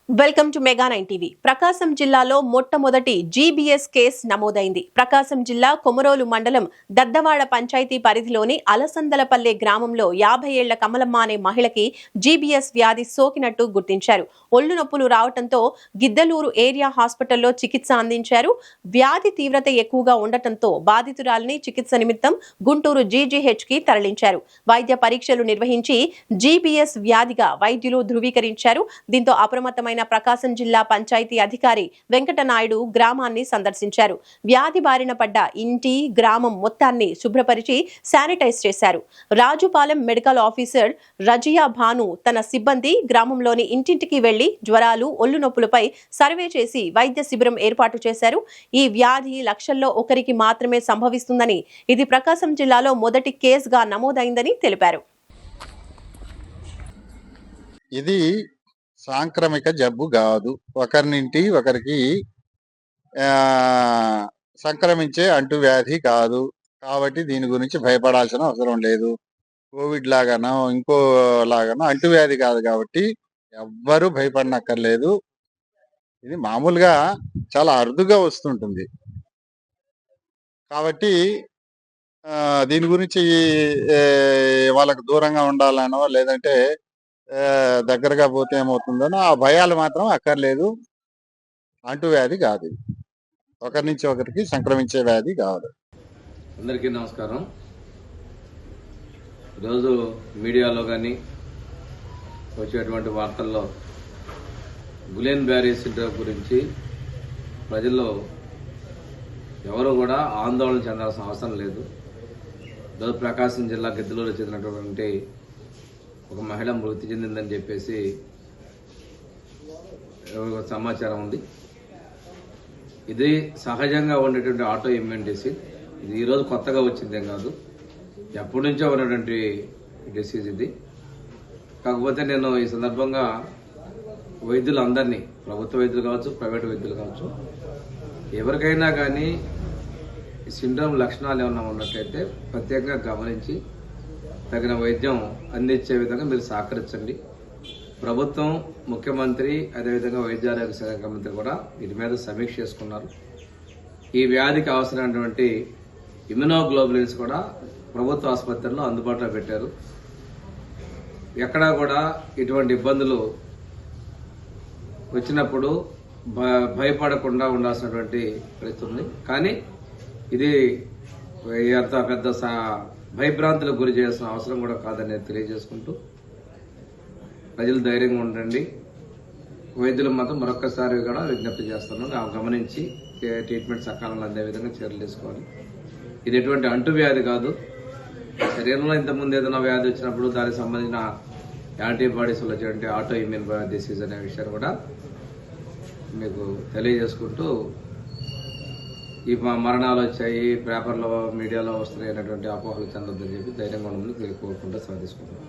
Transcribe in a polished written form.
Welcome to mega 9 TV. Prakasam జిల్లాలో మొట్టమొదటి GBs case నమోదైంది. ప్రకాశం జిల్లా కొమరోలు మండలం దద్దవాడ పంచాయతీ పరిధిలోని అలసందలపల్లె గ్రామంలో 50 ఏళ్ల కమలమ్మ అనే మహిళకి జీబీఎస్ వ్యాధి సోకినట్టు గుర్తించారు. ఒళ్ళు నొప్పులు రావడంతో గిద్దలూరు ఏరియా హాస్పిటల్లో చికిత్స అందించారు. వ్యాధి తీవ్రత ఎక్కువగా ఉండటంతో బాధితురాలిని చికిత్స నిమిత్తం గుంటూరు జీజీహెచ్ కి తరలించారు. వైద్య పరీక్షలు నిర్వహించి జీబీఎస్ వ్యాధిగా వైద్యులు ధృవీకరించారు. దీంతో అప్రమత్తమైన ప్రకాశం జిల్లా పంచాయతీ అధికారి వెంకటనాయుడు గ్రామాన్ని సందర్శించారు. వ్యాధి బారిన పడ్డ ఇంటి గ్రామం మొత్తాన్ని శుభ్రపరిచి శానిటైజ్ చేశారు. రాజుపాలెం మెడికల్ ఆఫీసర్ రజియా భాను తన సిబ్బంది గ్రామంలోని ఇంటింటికి వెళ్లి జ్వరాలు, ఒళ్ళు నొప్పులపై సర్వే చేసి వైద్య శిబిరం ఏర్పాటు చేశారు. ఈ వ్యాధి లక్షల్లో ఒకరికి మాత్రమే సంభవిస్తుందని, ఇది ప్రకాశం జిల్లాలో మొదటి కేసుగా నమోదైందని తెలిపారు. ఇది సాంక్రమిక జబ్బు కాదు, ఒకరి నుండి ఒకరికి సంక్రమించే అంటువ్యాధి కాదు. కాబట్టి దీని గురించి భయపడాల్సిన అవసరం లేదు. కోవిడ్ లాగానో ఇంకో లాగానో అంటువ్యాధి కాదు కాబట్టి ఎవ్వరూ భయపడనక్కర్లేదు. ఇది మామూలుగా చాలా అరుదుగా వస్తుంటుంది. కాబట్టి దీని గురించి వాళ్ళకు దూరంగా ఉండాలనో లేదంటే దగ్గరగా పోతే ఏమవుతుందనో ఆ భయాలు మాత్రం అక్కర్లేదు. అంటువ్యాధి కాదు, ఒకరి నుంచి ఒకరికి సంక్రమించే వ్యాధి కాదు. అందరికీ నమస్కారం. ఈరోజు మీడియాలో కానీ వచ్చేటువంటి వార్తల్లో గులెన్ బ్యారీ సిండ్రోమ్ గురించి ప్రజల్లో ఎవరు కూడా ఆందోళన చెందాల్సిన అవసరం లేదు. ఈరోజు ప్రకాశం జిల్లా గిద్దలూరు చెందినటువంటి ఒక మహిళ మృతి చెందిందని చెప్పేసి సమాచారం ఉంది. ఇది సహజంగా ఉండేటువంటి ఆటో ఇమ్యూన్ డిసీజ్. ఇది ఈరోజు కొత్తగా వచ్చిందేం కాదు, ఎప్పటి నుంచో ఉన్నటువంటి డిసీజ్ ఇది. కాకపోతే నేను ఈ సందర్భంగా వైద్యులందరినీ, ప్రభుత్వ వైద్యులు కావచ్చు, ప్రైవేట్ వైద్యులు కావచ్చు, ఎవరికైనా కానీ ఈ సిండ్రోమ్ లక్షణాలు ఏమన్నా ఉన్నట్లయితే ప్రత్యేకంగా గమనించి తగిన వైద్యం అందించే విధంగా మీరు సహకరించండి. ప్రభుత్వం, ముఖ్యమంత్రి, అదేవిధంగా వైద్య ఆరోగ్య శాఖ మంత్రి కూడా వీటి మీద సమీక్ష చేసుకున్నారు. ఈ వ్యాధికి అవసరమైనటువంటి ఇమ్యునోగ్లోబులిన్స్ కూడా ప్రభుత్వ ఆసుపత్రుల్లో అందుబాటులో పెట్టారు. ఎక్కడా కూడా ఇటువంటి ఇబ్బందులు వచ్చినప్పుడు భయపడకుండా ఉండాల్సినటువంటి పరిస్థితి ఉంది. కానీ ఇది అంత పెద్ద భయభ్రాంతులకు గురి చేయాల్సిన అవసరం కూడా కాదని తెలియజేసుకుంటూ ప్రజలు ధైర్యంగా ఉండండి. వైద్యులు మాత్రం మరొక్కసారి కూడా విజ్ఞప్తి చేస్తున్నాను, గమనించి ట్రీట్మెంట్ సకాలంలో అందే విధంగా చర్యలు తీసుకోవాలి. ఇది ఎటువంటి అంటువ్యాధి కాదు. శరీరంలో ఇంతకుముందు ఏదైనా వ్యాధి వచ్చినప్పుడు దానికి సంబంధించిన యాంటీబాడీస్ వచ్చేటువంటి ఆటో ఇమ్యూన్ డిసీజ్ అనే విషయాన్ని కూడా మీకు తెలియజేసుకుంటూ, ఈ మరణాలు వచ్చాయి, పేపర్లో, మీడియాలో వస్తున్నాయి అనేటువంటి అపోహలు చెందొద్దని చెప్పి ధైర్యంగా ఉండమని కోరుకుంటూ సాధిస్తున్నాను.